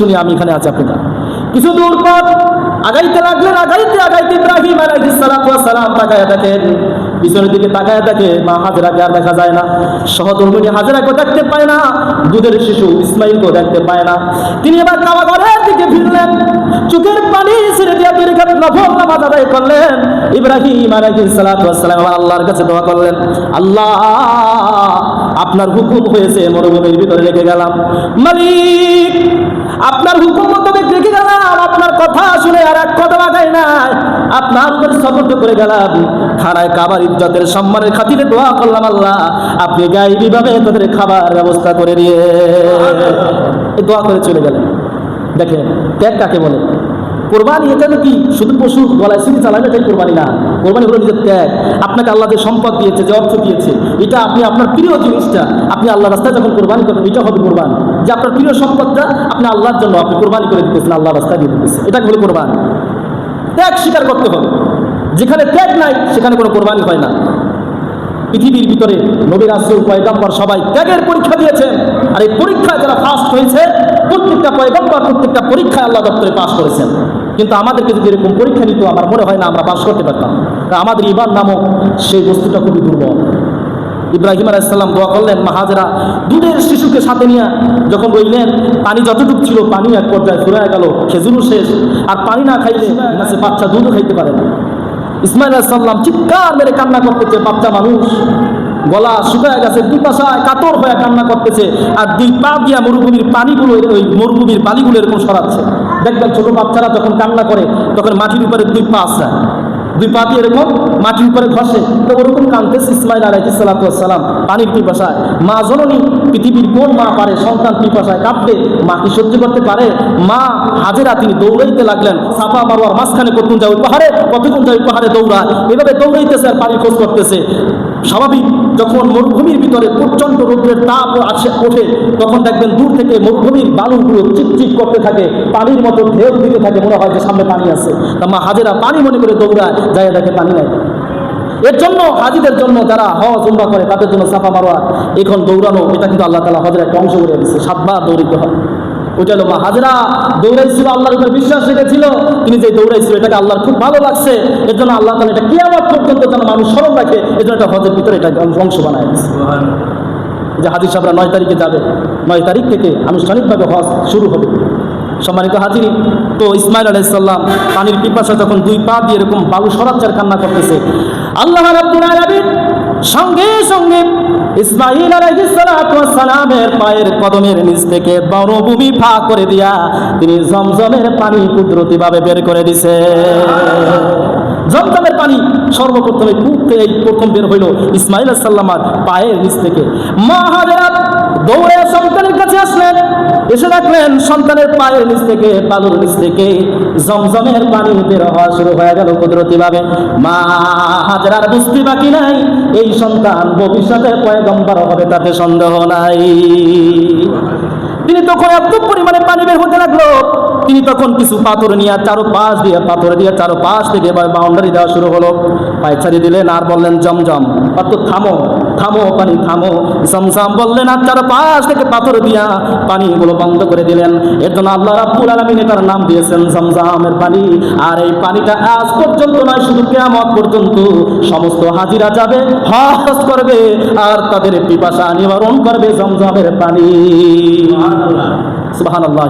শুনি আমি এখানে আছি, আপনি যান। কিছু দূর পর আগাইতে লাগলেন, আগাইতে আগাইতে ইব্রাহিম আলাইহিস সালাতু ওয়াস সালাম তাকায়া দেখেন, পিছনের দিকে তাকায়া দেখে মা হাজেরাকে আর দেখা যায় না, সহধর্মিণী হাজেরাকে দেখতে পায় না, দুধের শিশু ইসমাইলকে দেখতে পায় না। তিনি এবার কাবা ঘরের দিকে ফিরলেন, চোখের পানি ছেড়ে দিয়ে দুই রাকাত নফল নামাজ আদায় করলেন। ইব্রাহিম আলাইহিস সালাতু ওয়াস সালাম আল্লাহর কাছে দোয়া করলেন, আল্লাহ আপনার হুকুম হয়েছে, মরুভূমির ভিতরে রেখে গেলাম, মালিক আপনার হুকুম মোতাবেক রেখে গেলাম, আপনার কথা শুনে আর এক কথা লাগাই নাই, আপনার উপর সবর্দ করে গেলাম, খানায় কাবার ইজ্জতের সম্মানের খাতিরে দোয়া করলাম, আল্লাহ আপনি গায়েবী ভাবে তাদের খাবার ব্যবস্থা করে দিয়ে দোয়া করে চলে গেলেন। দেখেন ত্যাগ কাকে বলে। কোরবানি এটা কি শুধু পশু গলায় সিঁড়ি চালাবে এটাই কোরবানি না। কোরবানি হলো নিজের ত্যাগ। আপনাকে আল্লাহ যে সম্পদ দিয়েছে, যে অর্থ দিয়েছে, এটা আপনি আপনার প্রিয় জিনিসটা আপনি আল্লাহ রাস্তায় যখন কোরবানি করবেন, এটা হবে কোরবানি। যে আপনার প্রিয় সম্পদটা আপনি আল্লাহর জন্য আপনি কোরবানি করে দিতেছেন, আল্লাহ রাস্তায় দিয়ে দিতেছেন, এটা হলো কোরবানি। ত্যাগ স্বীকার করতে হবে। যেখানে ত্যাগ নাই সেখানে কোনো কোরবানি হয় না। পৃথিবীর ভিতরে নবী রাসূল পয়গম্বর সবাই ত্যাগের পরীক্ষা দিয়েছেন, আর এই পরীক্ষায় যারা ফার্স্ট হয়েছে, প্রত্যেকটা পয়গম্বর প্রত্যেকটা পরীক্ষায় আল্লাহ দপ্তরে পাস করেছেন। কিন্তু আমাদেরকে যদি এরকম পরীক্ষা নিত, আমার মনে হয় না আমরা পাস করতে পারতাম, কারণ আমাদের ঈমান নামক সেই বস্তুটা খুবই দুর্বল। ইব্রাহিম আলাইহিস সালাম দোয়া করলেন, মা হাজেরা দুধের শিশুকে সাথে নিয়ে যখন রইলেন, পানি যতটুকু ছিল পানি এক পর্যায়ে ফুরায় গেল, খেজুরও শেষ, আর পানি না খাইলে বাচ্চা দুধও খাইতে পারে না। ইসমাইল আলাইহিস সালাম চিৎকার মেরে কান্না করতেছে, বাচ্চা মানুষ গলা শুকায় গেছে, পিপাসায় কাতর হয়ে কান্না করতেছে, আর দুই পা দিয়া মরুভূমির পানিগুলো, ওই মরুভূমির বালিগুলো এরকম সরাচ্ছে। দেখবেন ছোট বাচ্চারা যখন কান্না করে তখন মাটির উপরে দুই পা আছে, দুই পা দিয়ে এরকম মাটির উপরে ঘষে, তো ওরকম কাঁদতেছে ইসমাইল আলাইহিস সালাতু ওয়াস সালাম পানির পিপাসায়। মা জননী, পৃথিবীর কোন মা পারে সন্তান পিপাসায় কাঁদতে? মা কি সহ্য করতে পারে? মা হাজেরা তিনি দৌড়াইতে লাগলেন, সাফা মারওয়ার মাঝখানে কতক্ষণ যায় পাহাড়ে, কতক্ষণ যায় পাহাড়ে দৌড়ায়, এভাবে দৌড়াইতেছে আর পানি খোঁজ করতেছে। স্বাভাবিক যখন মরুভূমির ভিতরে প্রচন্ড রৌদ্রের তাপ আসে ওঠে, তখন দেখবেন দূর থেকে মরুভূমির বালুগুলো চিকচিক করতে থাকে, পানির মতো ঢেউ দিতে থাকে, মনে হয় যে সামনে পানি আছে। তা মা হাজেরা পানি মনে করে দৌড়ায়, যায় দেখে পানি নাই। এর জন্য হাজিদের জন্য যারা হজ উমরা করে তাদের জন্য সাফা মারওয়া এখন দৌড়ানো, এটা কিন্তু আল্লাহ তাআলা হজের একটা অংশ করে দিয়েছে, 7 বার দৌড়িতে হয়। ওইটা হলো মা হাজেরা দৌড়াইছিল, আল্লাহর উপর বিশ্বাস রেখেছিল, তিনি যে দৌড়াইছিল এটাকে আল্লাহর খুব ভালো লাগছে, এর জন্য আল্লাহ তাআলা এটা কিয়ামত পর্যন্ত যেন মানুষ স্মরণ রাখে, এর জন্য এটা হজের ভিতরে এটা অংশ বানায় দিয়েছে। যে হাজির সাহেবরা 9 তারিখে যাবে, 9 তারিখ থেকে আনুষ্ঠানিকভাবে হজ শুরু হবে। সম্মানিত হাজিরি, তো ইসমাইল আলাইহিস সালাম পানির পিপাসা যখন দুই পা দিয়ে এরকম বালু সরাচ্চার কান্না করতেছে, আল্লাহ রাব্বুল আলামিন সঙ্গে সঙ্গে ইসমাইল আলাইহিস সালামের পায়ের কদমের নিচ থেকে মরুভূমি ফাঁক করে দিয়া তিনি জমজমের পানি কুদরতিভাবে বের করে দিছে। জমজমের পানি সর্বপ্রথমে কূপ থেকে প্রথম বের হইল ইসমাইল আলাইহিস সালামের পায়ের নিচ থেকে। মা হাজেরা দৌড়ে সন্তানের কাছে আসলেন, এসে দেখলেন সন্তানের পায়ের নিচ থেকে, বালুর নিচ থেকে জমজমের পানি বের হওয়া শুরু হয়ে গেল কুদরতিভাবে। মা হাজেরার বুঝতে বাকি নাই, এই সন্তান ভবিষ্যতে পয়গম্বর হবে, তাতে সন্দেহ নাই। তিনি তখন এত পরিমাণে পানি বের হতে লাগলো, তিনি তখন কিছু পাথর নিয়ে চারোপাশ দিয়ে, পাথর দিয়ে চারোপাশ থেকে বাউন্ডারি দেওয়া শুরু হলো। পায়চারি দিলেন আর বললেন, জমজম পাথর থামো, থামো পানি থামো। জমজম বললেন আর চারোপাশ থেকে পাথর দিয়া পানিগুলো বন্ধ করে দিলেন। এর জন্য আল্লাহ রাব্বুল আলামিন এটার নাম দিয়েছেন জমজমের পানি। আর এই পানিটা আজ পর্যন্ত নয়, শুধু কিয়ামত পর্যন্ত সমস্ত হাজিরা যাবে, হজ করবে, আর তাদের পিপাসা নিবারণ করবে জমজমের পানি। সুবহানাল্লাহ।